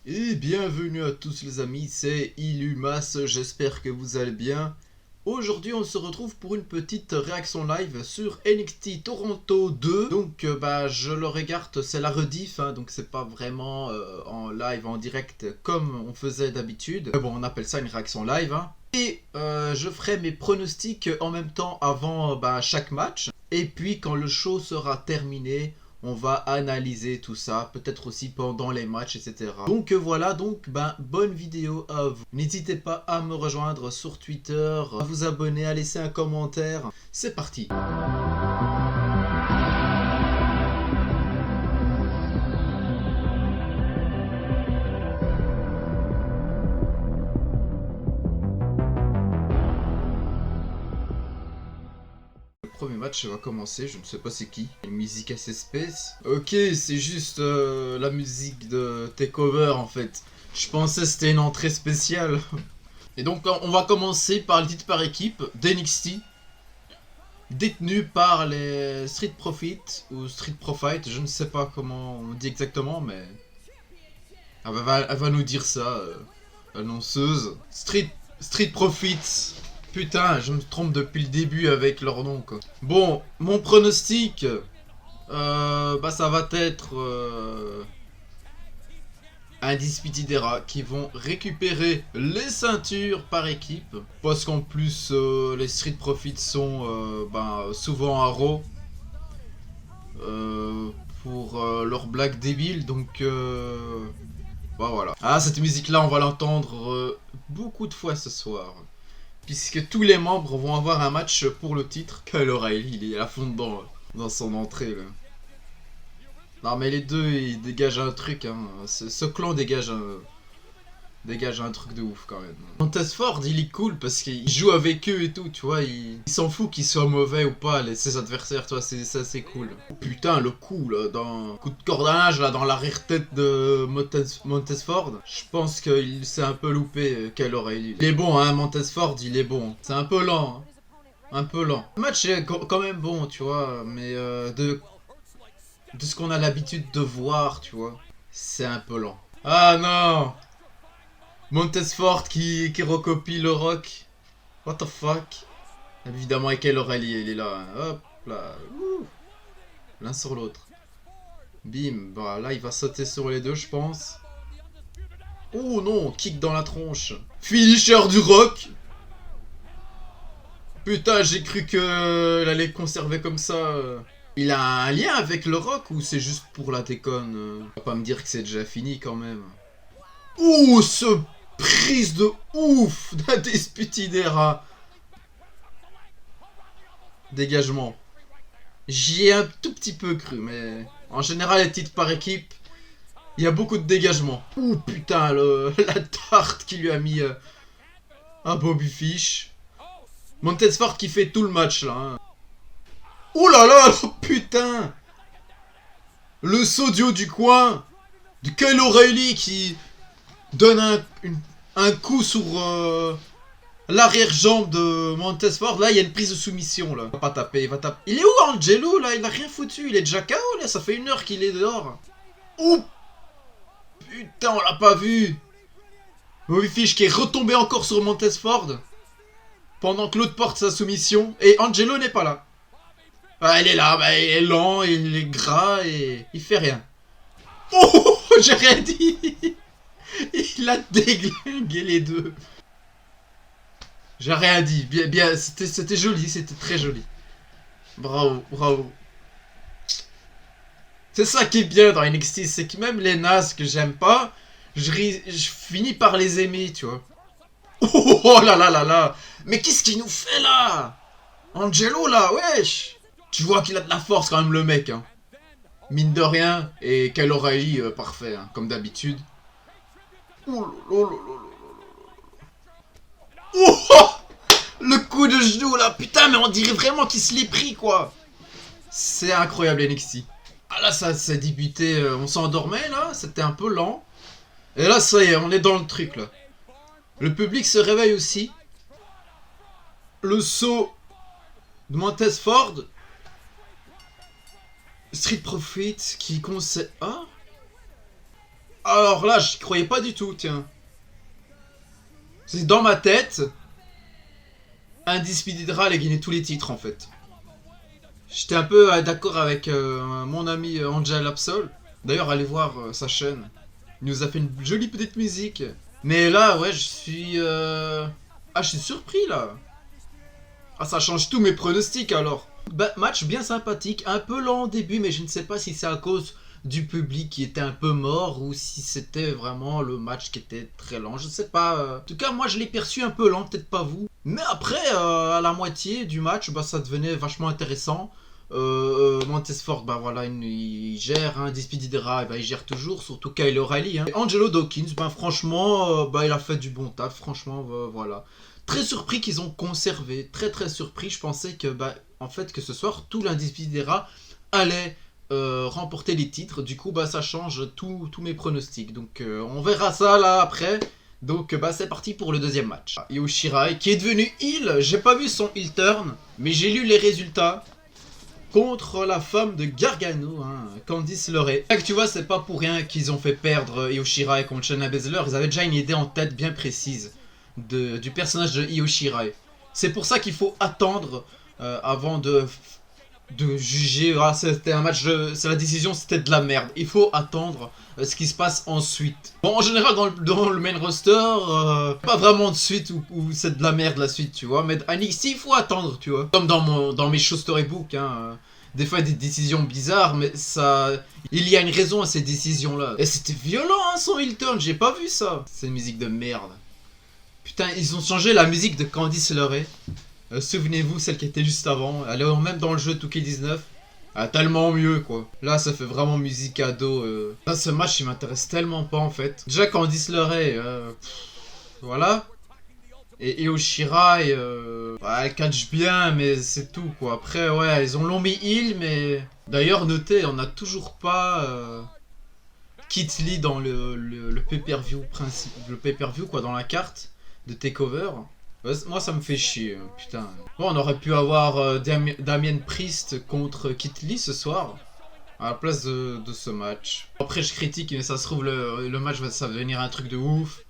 Et bienvenue à tous les amis, c'est Illumas, j'espère que vous allez bien. Aujourd'hui on se retrouve pour une petite réaction live sur NXT Toronto 2. Donc je le regarde, c'est la rediff, donc c'est pas vraiment en live, en direct comme on faisait d'habitude. Mais bon, on appelle ça une réaction live. Et je ferai mes pronostics en même temps avant chaque match. Et puis quand le show sera terminé, on va analyser tout ça, peut-être aussi pendant les matchs, etc. Donc voilà, bonne vidéo à vous. N'hésitez pas à me rejoindre sur Twitter, à vous abonner, à laisser un commentaire. C'est parti. Le premier match va commencer, je ne sais pas c'est qui. Une musique assez space. Ok, c'est juste la musique de Takeover en fait. Je pensais que c'était une entrée spéciale. Et donc on va commencer par le titre par équipe d'NXT. Détenu par les Street Profits ou Street Profit, je ne sais pas comment on dit exactement, mais elle va nous dire ça, l'annonceuse. Street Profits. Putain, je me trompe depuis le début avec leur nom, quoi. Bon, mon pronostic, ça va être Undisputed Era qui vont récupérer les ceintures par équipe. Parce qu'en plus, les Street Profits sont souvent à Raw pour leurs blagues débiles. Donc, voilà. Ah, cette musique-là, on va l'entendre beaucoup de fois ce soir. Puisque tous les membres vont avoir un match pour le titre. Kyle O'Reilly, il est à fond dedans, dans son entrée, là. Non, mais les deux, ils dégagent un truc, Ce clan dégage un truc de ouf, quand même. Montez Ford, il est cool parce qu'il joue avec eux et tout, tu vois. Il s'en fout qu'ils soient mauvais ou pas, ses adversaires, tu vois, ça c'est cool. Oh, putain, le coup, là, coup de cordage, là, dans l'arrière-tête de Montez Ford. Je pense qu'il s'est un peu loupé, Kyle O'Reilly. Il est bon, Montez Ford, il est bon. C'est un peu lent, Un peu lent. Le match est quand même bon, tu vois, mais de ce qu'on a l'habitude de voir, tu vois, c'est un peu lent. Ah non! Montez Ford qui recopie le rock. What the fuck? Évidemment, avec Kyle O'Reilly, il est là. Hop là. L'un sur l'autre. Bim. Là, il va sauter sur les deux, je pense. Oh non, kick dans la tronche. Finisher du rock. Putain, j'ai cru qu'il allait conserver comme ça. Il a un lien avec le rock ou c'est juste pour la déconne? Va pas me dire que c'est déjà fini quand même. Ouh, ce prise de ouf d'Undisputed Era. Dégagement. J'y ai un tout petit peu cru, mais en général, les titres par équipe, il y a beaucoup de dégagement. Ouh, putain, la tarte qu'il lui a mis à Bobby Fish. Montez Ford qui fait tout le match, là. Oh là là, putain. Le sodio du coin de Kyle O'Reilly qui donne un coup sur l'arrière-jambe de Montez Ford. Là, il y a une prise de soumission, là. Il va pas taper, il va taper. Il est où, Angelo, là? Il n'a rien foutu. Il est déjà KO, là. Ça fait 1 heure qu'il est dehors. Ouh! Putain, on l'a pas vu. Bobby Fish qui est retombé encore sur Montez Ford pendant que l'autre porte sa soumission. Et Angelo n'est pas là. Il est là, il est lent, il est gras et il fait rien. Oh, j'ai rien dit. Il a déglingué les deux. J'ai rien dit. Bien, c'était joli, c'était très joli. Bravo, bravo. C'est ça qui est bien dans NXT, c'est que même les nazes que j'aime pas, je finis par les aimer, tu vois. Oh là là là là. Mais qu'est-ce qu'il nous fait là? Angelo là, wesh. Tu vois qu'il a de la force quand même le mec, Mine de rien, et Kyle O'Reilly, parfait, comme d'habitude. Oh, le coup de genou là, putain, mais on dirait vraiment qu'il se l'est pris, quoi. C'est incroyable, NXT. Ah là, ça s'est débuté, on s'endormait là, c'était un peu lent. Et là, ça y est, on est dans le truc là. Le public se réveille aussi. Le saut de Montez Ford. Street Profits qui conseille... Alors là, j'y croyais pas du tout, tiens. C'est dans ma tête, Undisputed Era allait gagner tous les titres en fait. J'étais un peu d'accord avec mon ami Angel Absol. D'ailleurs, allez voir sa chaîne. Il nous a fait une jolie petite musique. Mais là, ouais, je suis... Ah, je suis surpris là. Ah, ça change tous mes pronostics alors. Bah, match bien sympathique, un peu lent au début, mais je ne sais pas si c'est à cause du public qui était un peu mort ou si c'était vraiment le match qui était très lent. Je ne sais pas. En tout cas, moi je l'ai perçu un peu lent, peut-être pas vous. Mais après, à la moitié du match, bah, ça devenait vachement intéressant. Montesfort, bah voilà, il gère, hein, Despididera, bah, il gère toujours, surtout Kyle O'Reilly. Hein. Et Angelo Dawkins, bah franchement, bah, il a fait du bon taf, franchement, voilà. Très surpris qu'ils ont conservé, très surpris. Je pensais que, bah, en fait, que ce soir, tout l'Indespidera allait remporter les titres. Du coup, bah, ça change tous mes pronostics. Donc, on verra ça là après. Donc, bah, c'est parti pour le deuxième match. Io Shirai, qui est devenu heel. J'ai pas vu son heel turn, mais j'ai lu les résultats. Contre la femme de Gargano, hein, Candice LeRae. Tu vois, c'est pas pour rien qu'ils ont fait perdre Io Shirai contre Shayna Baszler. Ils avaient déjà une idée en tête bien précise du personnage de Io Shirai. C'est pour ça qu'il faut attendre avant de juger. Ah, c'était un match c'est la décision, c'était de la merde. Il faut attendre ce qui se passe ensuite. Bon, en général, dans le main roster, pas vraiment de suite où c'est de la merde la suite, tu vois. Mais à NXT, il faut attendre, tu vois. Comme dans mes shows storybook, hein. Des fois, des décisions bizarres, mais ça... Il y a une raison à ces décisions-là. Et c'était violent, hein, son heel turn, j'ai pas vu ça. C'est une musique de merde. Putain, ils ont changé la musique de Candice LeRae. Souvenez-vous, celle qui était juste avant. Elle est même dans le jeu 2K19. Tellement mieux, quoi. Là, ça fait vraiment musique ado. Là, ce match, il m'intéresse tellement pas, en fait. Déjà, Candice LeRae, voilà. Et Io Shirai, bah, elle catch bien, mais c'est tout, quoi. Après, ouais, ils l'ont mis heal, mais... D'ailleurs, notez, on n'a toujours pas Kit Lee dans le pay-per-view principe, le pay-per-view, quoi, dans la carte de TakeOver. Moi, ça me fait chier, putain. Bon, on aurait pu avoir Damien Priest contre Kit Lee ce soir, à la place de ce match. Après, je critique, mais ça se trouve, le match ça va devenir un truc de ouf.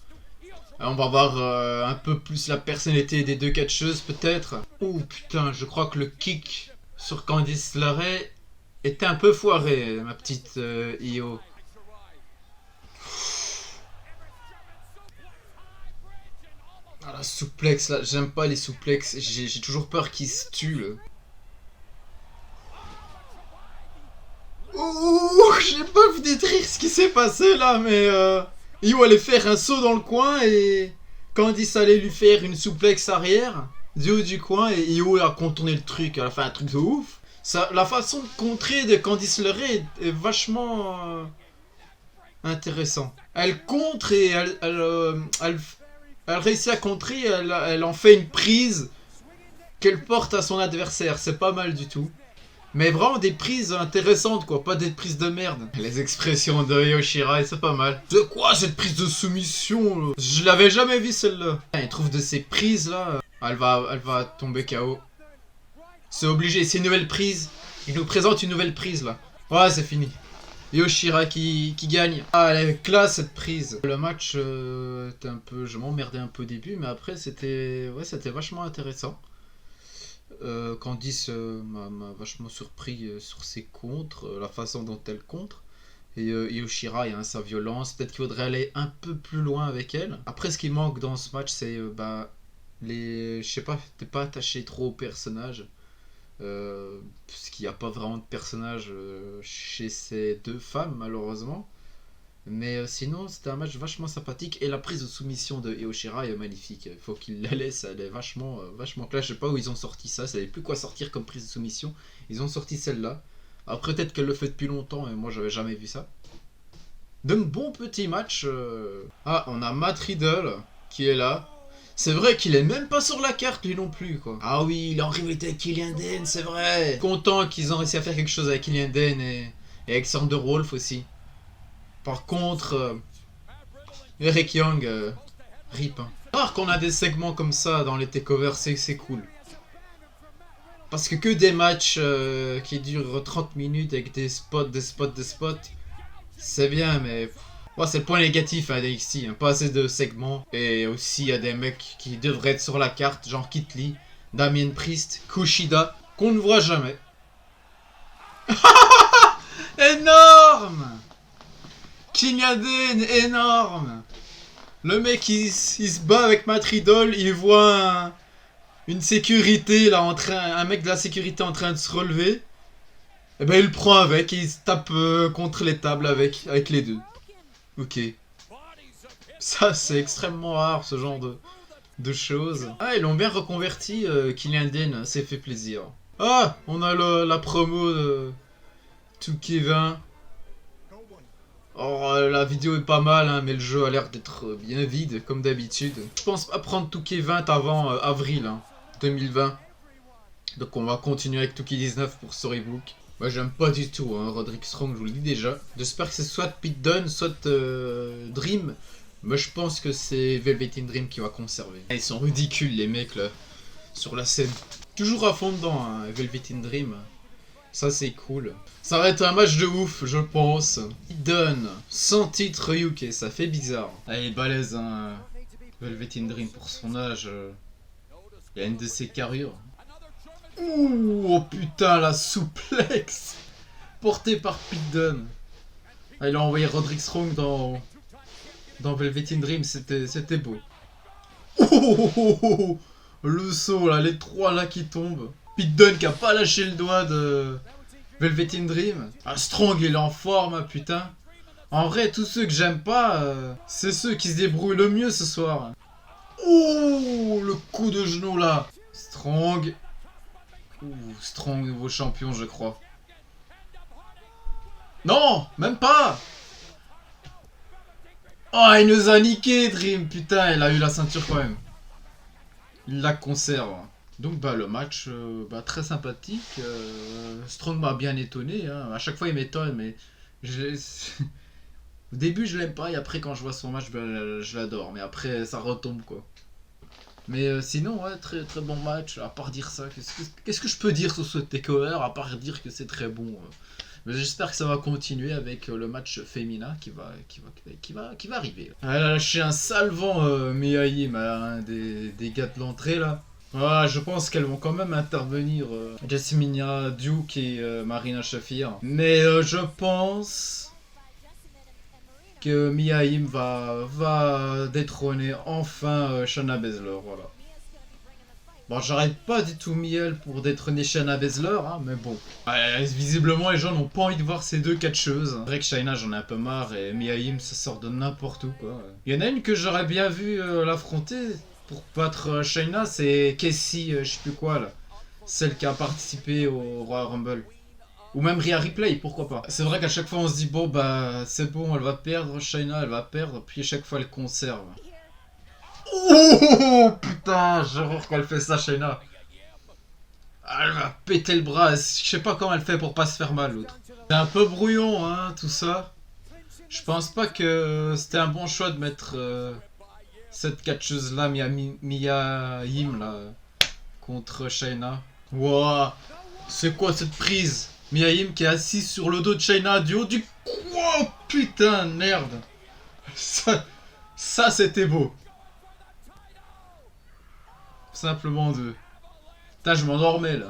On va voir un peu plus la personnalité des deux catcheuses, peut-être. Ouh, putain, je crois que le kick sur Candice LeRae était un peu foiré, ma petite Io. Ah, la souplex, là, j'aime pas les souplexes, j'ai toujours peur qu'ils se tuent, là. Ouh, j'ai pas vu détruire ce qui s'est passé, là, mais... Io allait faire un saut dans le coin, et... Candice allait lui faire une souplex arrière, du haut du coin, et Io a contourné le truc, elle a fait un truc de ouf. Ça, la façon de contrer de Candice LeRae est vachement... intéressant. Elle contre et elle réussit à contrer, elle en fait une prise qu'elle porte à son adversaire. C'est pas mal du tout. Mais vraiment des prises intéressantes, quoi. Pas des prises de merde. Les expressions de Io Shirai, c'est pas mal. De quoi cette prise de soumission là? Je l'avais jamais vu celle-là. Elle trouve de ces prises là. Elle va tomber KO. C'est obligé, c'est une nouvelle prise. Il nous présente une nouvelle prise là. Ouais, c'est fini. Io Shirai qui gagne. Ah, elle est classe cette prise. Le match était un peu... Je m'emmerdais un peu au début, mais après c'était... Ouais, c'était vachement intéressant. Candice m'a vachement surpris sur ses contres, la façon dont elle contre. Et Io Shirai, hein, sa violence. Peut-être qu'il faudrait aller un peu plus loin avec elle. Après, ce qui manque dans ce match, c'est... bah, je sais pas, t'es pas attaché trop au personnage. Parce qu'il n'y a pas vraiment de personnage chez ces deux femmes malheureusement, mais sinon c'était un match vachement sympathique et la prise de soumission de Io Shirai est magnifique. Il faut qu'il la laisse, elle est vachement classe. Je sais pas où ils ont sorti ça, ça n'avait plus quoi sortir comme prise de soumission, ils ont sorti celle-là. Après peut-être qu'elle le fait depuis longtemps et moi j'avais jamais vu ça. Donc bon petit match. Ah, on a Matt Riddle qui est là. C'est vrai qu'il est même pas sur la carte lui non plus, quoi. Ah oui, il est en rivalité avec Killian Dane, c'est vrai. Content qu'ils ont réussi à faire quelque chose avec Killian Dane et Alexander Wolf aussi. Par contre, Eric Young, rip. Hein. Rare qu'on a des segments comme ça dans les takeovers, c'est cool. Parce que des matchs qui durent 30 minutes avec des spots, c'est bien, mais... Bon, c'est le point négatif hein, d'NXT, hein. Pas assez de segments. Et aussi, il y a des mecs qui devraient être sur la carte, genre Kit Lee, Damien Priest, Kushida, qu'on ne voit jamais. Énorme! Killian Dane, énorme! Le mec, il se bat avec Matt Riddle, il voit une sécurité, là, un mec de la sécurité en train de se relever. Et ben, il le prend avec et il se tape contre les tables avec les deux. Ok. Ça, c'est extrêmement rare, ce genre de choses. Ah, ils l'ont bien reconverti, Killian Dane, ça fait plaisir. Ah, on a la promo de 2K20. Oh, la vidéo est pas mal, hein, mais le jeu a l'air d'être bien vide, comme d'habitude. Je pense pas prendre 2K20 avant avril hein, 2020. Donc on va continuer avec 2K19 pour Storybook. Moi j'aime pas du tout hein, Roderick Strong, je vous le dis déjà. J'espère que c'est soit Pete Dunne, soit Dream. Mais je pense que c'est Velvet in Dream qui va conserver. Ils sont ridicules les mecs là, sur la scène. Toujours à fond dedans, hein, Velvet in Dream. Ça c'est cool. Ça va être un match de ouf, je pense. Il donne 100 titres UK, ça fait bizarre. Ah, il est balèze, hein. Velvet in Dream pour son âge. Il y a une de ses carrures. Ouh, oh putain, la souplex portée par Pete Dunne. Ah, il a envoyé Roderick Strong dans Velvet in Dream, c'était beau. Oh, le saut là, les trois là qui tombent. Pete Dunne qui a pas lâché le doigt de Velvet in Dream. Ah, Strong il est en forme, hein, putain. En vrai, tous ceux que j'aime pas, c'est ceux qui se débrouillent le mieux ce soir. Oh, le coup de genou là. Strong. Ouh, Strong nouveau champion, je crois. Non, même pas. Oh, il nous a niqué, Dream. Putain, il a eu la ceinture quand même. Il la conserve. Donc bah le match très sympathique. Strong m'a bien étonné. Hein. À chaque fois il m'étonne, mais au début je l'aime pas et après quand je vois son match, je l'adore. Mais après ça retombe quoi. Mais sinon ouais, très très bon match. À part dire ça, qu'est-ce que je peux dire sur ce takeover à part dire que c'est très bon. Mais j'espère que ça va continuer avec le match féminin qui va arriver. Elle a lâché un sale vent Mia Yim, un des gars de l'entrée là. Ah, je pense qu'elles vont quand même intervenir Jasmine Duke et Marina Shafir. Mais je pense que Mia Yim va détrôner enfin Shayna Baszler, voilà. Bon, j'arrête pas du tout Miel pour détrôner Shayna Baszler, hein, mais bon. Visiblement, les gens n'ont pas envie de voir ces deux catcheuses. C'est vrai que Shayna, j'en ai un peu marre, et Mia Yim, ça sort de n'importe où, quoi. Il y en a une que j'aurais bien vu l'affronter pour battre Shayna, c'est Casey, je sais plus quoi, là. Celle qui a participé au Royal Rumble. Ou même Rhea Ripley, pourquoi pas. C'est vrai qu'à chaque fois, on se dit, bon, bah, c'est bon, elle va perdre, Shayna, elle va perdre, puis à chaque fois, elle conserve. Oh putain, j'ai horreur quand elle fait ça, Shayna. Elle va péter le bras. Je sais pas comment elle fait pour pas se faire mal, l'autre. C'est un peu brouillon, hein, tout ça. Je pense pas que c'était un bon choix de mettre cette catcheuse-là, Mia Yim, là, contre Shayna. Wouah, c'est quoi cette prise? Mia Yim qui est assise sur le dos de Shayna du haut du... Oh putain, merde. Ça c'était beau. Simplement deux. Putain, je m'endormais là.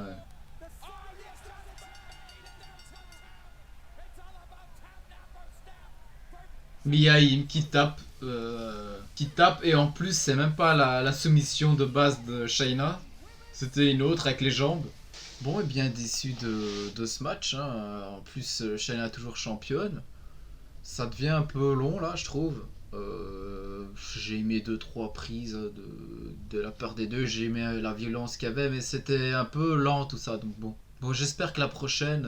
Mia Yim qui tape. Et en plus, c'est même pas la soumission de base de Shayna. C'était une autre avec les jambes. Bon, et bien déçu de ce match. Hein. En plus, Shayna toujours championne. Ça devient un peu long là, je trouve. J'ai aimé 2-3 prises de la part des deux, j'ai aimé la violence qu'il y avait, mais c'était un peu lent tout ça, donc bon. Bon, j'espère que la prochaine,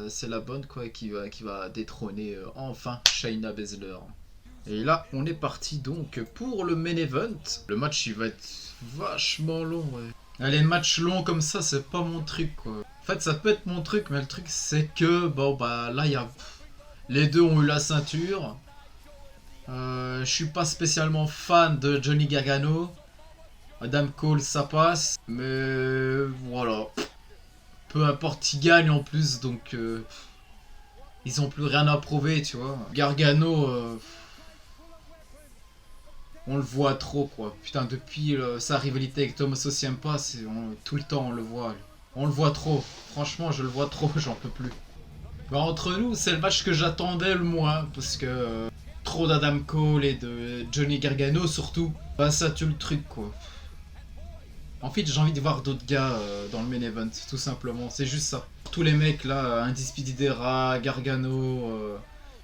c'est la bonne, quoi, qui va détrôner enfin Shayna Baszler. Et là, on est parti donc pour le main event. Le match, il va être vachement long, ouais. Les matchs longs comme ça, c'est pas mon truc, quoi. En fait, ça peut être mon truc, mais le truc, c'est que, bon, bah, là, il y a... Les deux ont eu la ceinture. Je suis pas spécialement fan de Johnny Gargano. Adam Cole, ça passe. Mais voilà. Peu importe, ils gagnent en plus, donc ils ont plus rien à prouver, tu vois. Gargano, On le voit trop, quoi. Putain, depuis sa rivalité avec Tommaso Ciampa, tout le temps on le voit. On le voit trop. Franchement, je le vois trop, j'en peux plus. Bah, entre nous, c'est le match que j'attendais le moins, parce que trop d'Adam Cole et de Johnny Gargano surtout. Bah ça tue le truc, quoi. En fait, j'ai envie de voir d'autres gars dans le main event, tout simplement. C'est juste ça. Tous les mecs là, Indispididera, Gargano,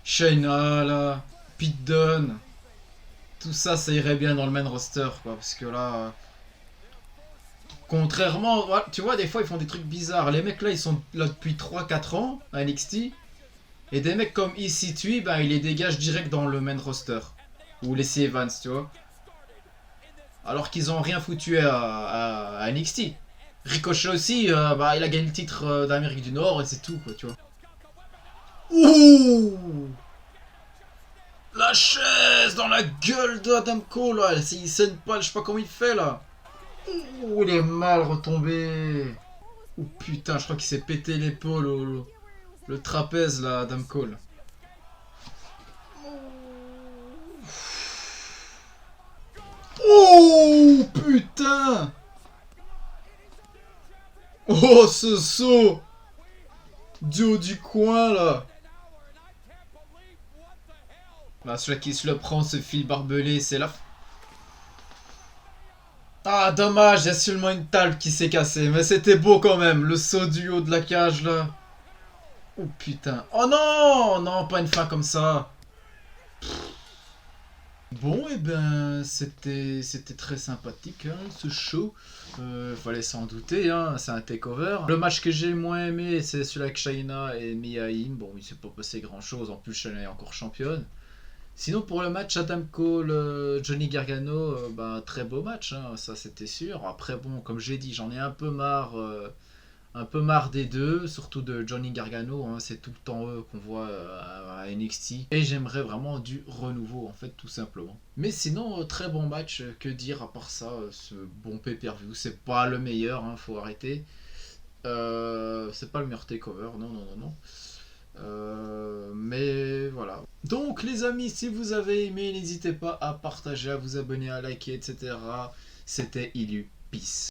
Shayna, là, Pete Dunne, tout ça, ça irait bien dans le main roster, quoi. Parce que là, contrairement, tu vois, des fois ils font des trucs bizarres. Les mecs là, ils sont là depuis 3-4 ans à NXT. Et des mecs comme EC3, ben, ils les dégagent direct dans le main roster. Ou les C. Evans, tu vois. Alors qu'ils ont rien foutu à NXT. Ricochet aussi, bah, il a gagné le titre d'Amérique du Nord et c'est tout, quoi, tu vois. Ouh, la chaise dans la gueule d'Adam Cole, là. Il saigne pas, je sais pas comment il fait, là. Ouh, il est mal retombé. Ouh, putain, je crois qu'il s'est pété l'épaule, le trapèze, là, Adam Cole. Oh, putain. Oh, ce saut du haut du coin, là. Là, celui qui se le prend, ce fil barbelé, c'est là. Ah, dommage, il y a seulement une table qui s'est cassée. Mais c'était beau quand même, le saut du haut de la cage, là. Oh, putain. Oh non, non, pas une fin comme ça. Bon, et ben, c'était très sympathique, hein, ce show. Fallait s'en douter, hein, c'est un takeover. Le match que j'ai le moins aimé, c'est celui avec Shayna et Mia Yim. Bon, il s'est pas passé grand chose, en plus Shayna est encore championne. Sinon, pour le match Adam Cole, Johnny Gargano, bah, très beau match, hein, ça c'était sûr. Après, bon, comme j'ai dit, j'en ai un peu marre des deux, surtout de Johnny Gargano, hein, c'est tout le temps eux qu'on voit à NXT. Et j'aimerais vraiment du renouveau, en fait, tout simplement. Mais sinon, très bon match, que dire à part ça, ce bon pay-per-view. C'est pas le meilleur, hein, faut arrêter. C'est pas le meilleur takeover, non, non, non, non. Mais voilà. Donc les amis, si vous avez aimé, n'hésitez pas à partager, à vous abonner, à liker, etc. C'était Ilu. Peace.